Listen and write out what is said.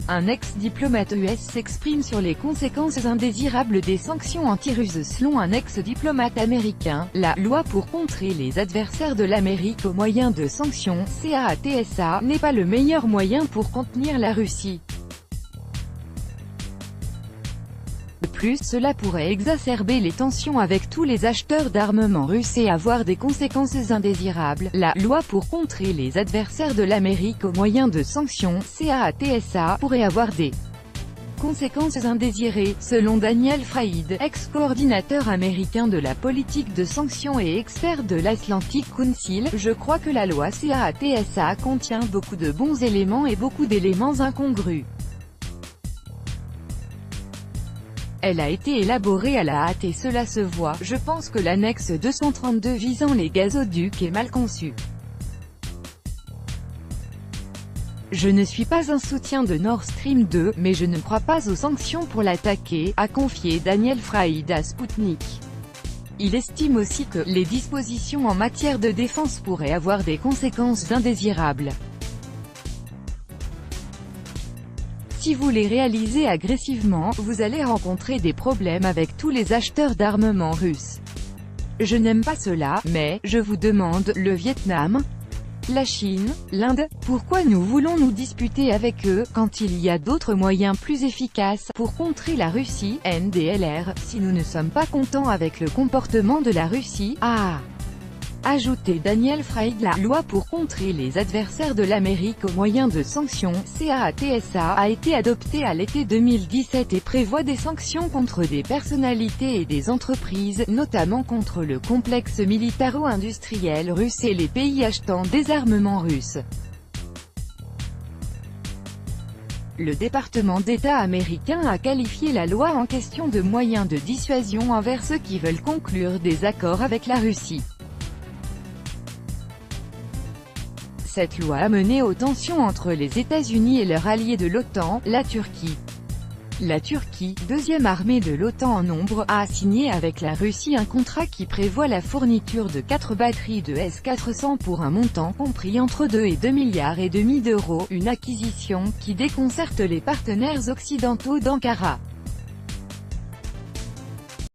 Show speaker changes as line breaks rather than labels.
Un ex-diplomate US s'exprime sur les conséquences indésirables des sanctions anti-russes. Selon un ex-diplomate américain, la « loi pour contrer les adversaires de l'Amérique au moyen de sanctions (CAATSA) n'est pas le meilleur moyen pour contenir la Russie. De plus, cela pourrait exacerber les tensions avec tous les acheteurs d'armement russes et avoir des conséquences indésirables. La « loi pour contrer les adversaires de l'Amérique au moyen de sanctions (CAATSA) pourrait avoir des conséquences indésirées, selon Daniel Fraïd, ex-coordinateur américain de la politique de sanctions et expert de l'Atlantic Council. Je crois que la loi CAATSA contient beaucoup de bons éléments et beaucoup d'éléments incongrus. Elle a été élaborée à la hâte et cela se voit. Je pense que l'annexe 232 visant les gazoducs est mal conçue. Je ne suis pas un soutien de Nord Stream 2, mais je ne crois pas aux sanctions pour l'attaquer, a confié Daniel Fraïd à Sputnik. Il estime aussi que les dispositions en matière de défense pourraient avoir des conséquences indésirables. Si vous les réalisez agressivement, vous allez rencontrer des problèmes avec tous les acheteurs d'armement russes. Je n'aime pas cela, mais, je vous demande, le Vietnam, la Chine, l'Inde, pourquoi nous voulons nous disputer avec eux, quand il y a d'autres moyens plus efficaces, pour contrer la Russie, NDLR, si nous ne sommes pas contents avec le comportement de la Russie, ajouté Daniel Fraïd. La loi pour contrer les adversaires de l'Amérique au moyen de sanctions CAATSA a été adoptée à l'été 2017 et prévoit des sanctions contre des personnalités et des entreprises, notamment contre le complexe militaro-industriel russe et les pays achetant des armements russes. Le département d'État américain a qualifié la loi en question de moyen de dissuasion envers ceux qui veulent conclure des accords avec la Russie. Cette loi a mené aux tensions entre les États-Unis et leur allié de l'OTAN, la Turquie. La Turquie, deuxième armée de l'OTAN en nombre, a signé avec la Russie un contrat qui prévoit la fourniture de 4 batteries de S-400 pour un montant compris entre 2 et 2,5 milliards d'euros, une acquisition qui déconcerte les partenaires occidentaux d'Ankara.